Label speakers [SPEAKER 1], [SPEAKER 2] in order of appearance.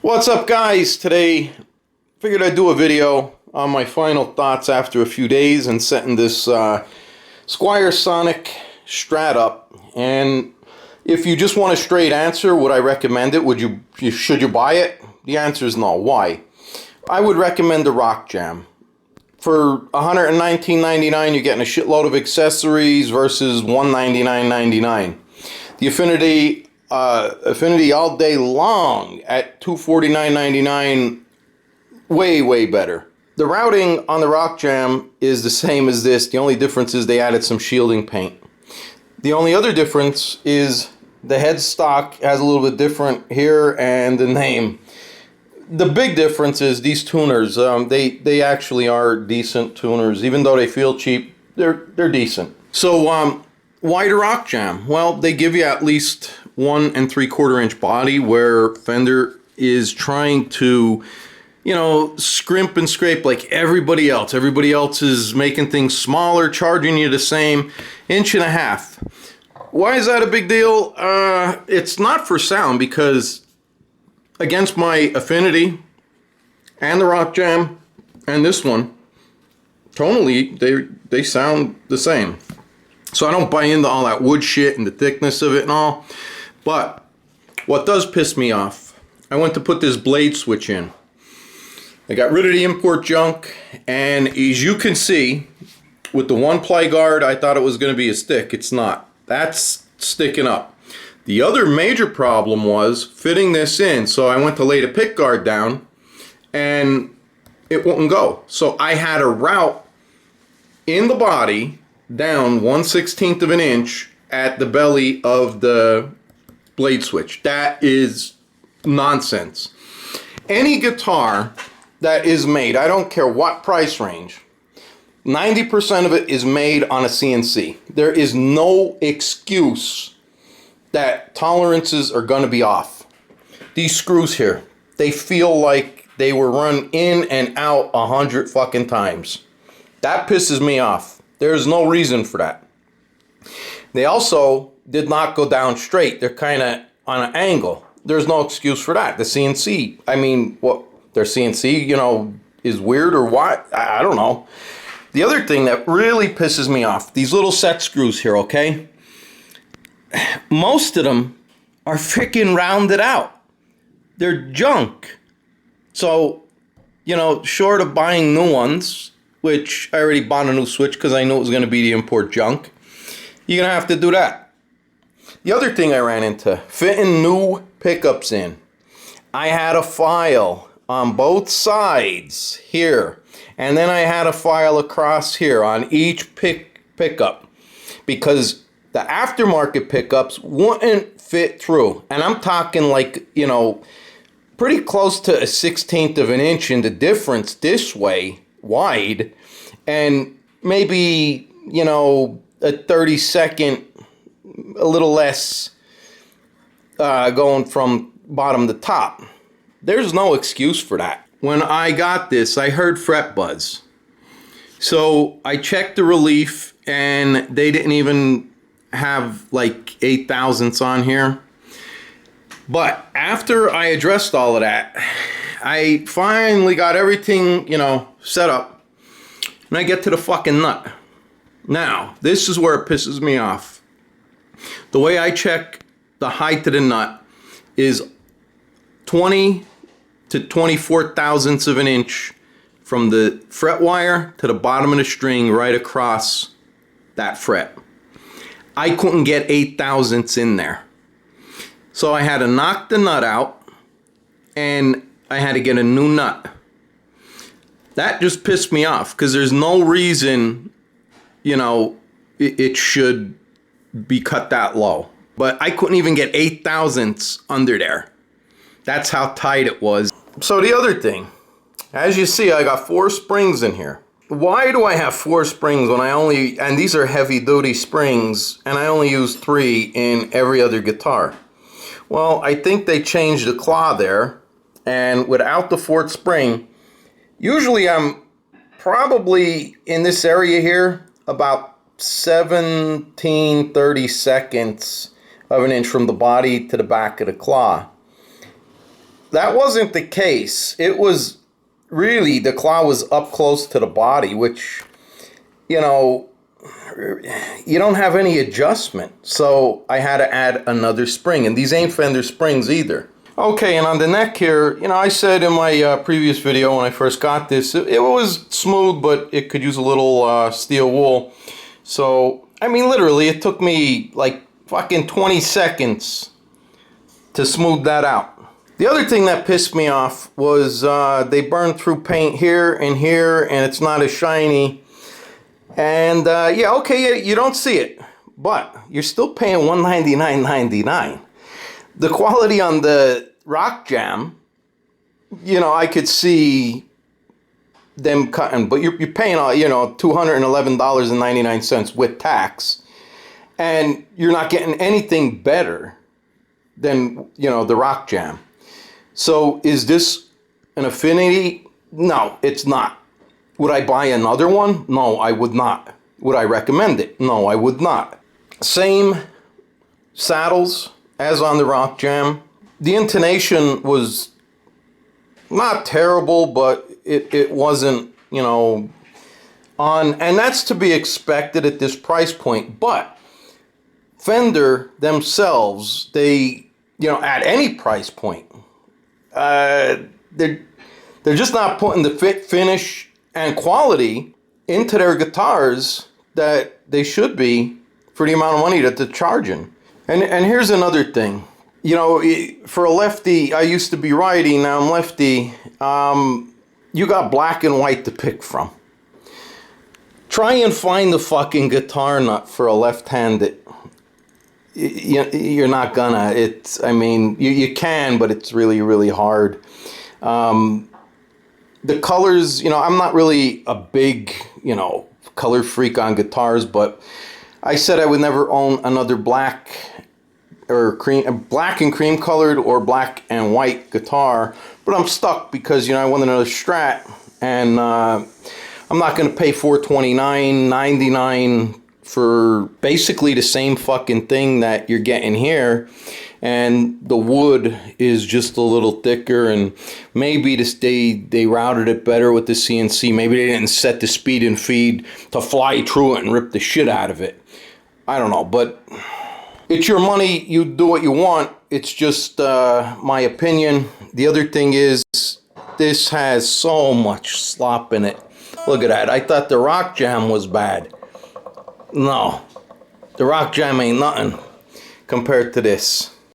[SPEAKER 1] What's up, guys? Today figured I'd do a video on my final thoughts after a few days and setting this Squier Sonic Strat up. And if you just want a straight answer, would I recommend it? Should you buy it? The answer is no. Why? I would recommend the Rock Jam. For $119.99, you're getting a shitload of accessories versus $199.99. The Affinity all day long at $249.99, way better. The routing on the Rock Jam is the same as this. The only difference is they added some shielding paint. The only other difference is the headstock has a little bit different here and the name. The big difference is these tuners. They actually are decent tuners. Even though they feel cheap, they're decent. So why the Rock Jam? Well, they give you at least 1 3/4 inch body, where Fender is trying to, scrimp and scrape like everybody else. Everybody else is making things smaller, charging you the same 1.5 inches. Why is that a big deal? It's not for sound, because against my Affinity and the Rock Jam and this one, tonally they sound the same. So I don't buy into all that wood shit and the thickness of it and all. But what does piss me off, I went to put this blade switch in. I got rid of the import junk, and as you can see, with the 1-ply guard, I thought it was going to be a stick. It's not. That's sticking up. The other major problem was fitting this in. So I went to lay the pick guard down, and it wouldn't go. So I had a route in the body down 1/16 of an inch at the belly of the blade switch. That is nonsense. Any guitar that is made, I don't care what price range, 90% of it is made on a CNC. There is no excuse that tolerances are going to be off. These screws here, they feel like they were run in and out 100 fucking times. That pisses me off. There's no reason for that. They also did not go down straight. They're kind of on an angle. There's no excuse for that. The CNC, I mean, what, their CNC, is weird or what? I don't know. The other thing that really pisses me off, these little set screws here, okay? Most of them are freaking rounded out. They're junk. So, short of buying new ones, which I already bought a new switch because I knew it was going to be the import junk, you're going to have to do that. The other thing I ran into, fitting new pickups in. I had a file on both sides here, and then I had a file across here on each pickup, because the aftermarket pickups wouldn't fit through. And I'm talking like, pretty close to 1/16 of an inch in the difference this way, wide, and maybe, a 32nd, a little less, going from bottom to top. There's no excuse for that. When I got this, I heard fret buzz. So I checked the relief, and they didn't even have like 8 thousandths on here. But after I addressed all of that, I finally got everything, set up. And I get to the fucking nut. Now, this is where it pisses me off. The way I check the height of the nut is 20 to 24 thousandths of an inch from the fret wire to the bottom of the string right across that fret. I couldn't get 8 thousandths in there. So I had to knock the nut out, and I had to get a new nut. That just pissed me off, because there's no reason, it should be cut that low. But I couldn't even get 8 thousandths under there. That's how tight it was. So the other thing, as you see, I got 4 springs in here. Why do I have 4 springs when and these are heavy duty springs, and I only use 3 in every other guitar? Well, I think they changed the claw there, and without the 4th spring, usually I'm probably in this area here about 17/32 of an inch from the body to the back of the claw. that wasn't the case. It was really, the claw was up close to the body, which, you know, you don't have any adjustment. So I had to add another spring, and these ain't Fender springs either. Okay, and on the neck here, you know, I said in my previous video when I first got this, it was smooth, but it could use a little steel wool. So, I mean, literally, it took me like fucking 20 seconds to smooth that out. The other thing that pissed me off was they burned through paint here, and it's not as shiny. And yeah, okay, you don't see it, but you're still paying $199.99. The quality on the Rock Jam, you know, I could see them cutting, but you're paying, you know, $211.99 with tax, and you're not getting anything better than, you know, the Rock Jam. So is this an affinity? No, it's not. Would I buy another one? No, I would not. Would I recommend it? No, I would not. Same saddles as on the Rock Jam. The intonation was not terrible, but it wasn't, you know, on, and that's to be expected at this price point. But Fender themselves, they, you know, at any price point, they're just not putting the fit, finish, and quality into their guitars that they should be for the amount of money that they're charging. And here's another thing. You know, for a lefty, I used to be righty, now I'm lefty. You got black and white to pick from. Try and find the fucking guitar nut for a left-handed. You're not gonna. It's, I mean, you can, but it's really, really hard. The colors, you know, I'm not really a big, you know, color freak on guitars, but I said I would never own another black or black and cream colored or black and white guitar, but I'm stuck because, you know, I want another Strat, and I'm not going to pay $429.99 for basically the same fucking thing that you're getting here. And the wood is just a little thicker, and maybe they routed it better with the CNC. Maybe they didn't set the speed and feed to fly through it and rip the shit out of it. I don't know, but it's your money. You do what you want. It's just my opinion. The other thing is, this has so much slop in it. Look at that. I thought the Rock Jam was bad. No, the Rock Jam ain't nothing compared to this.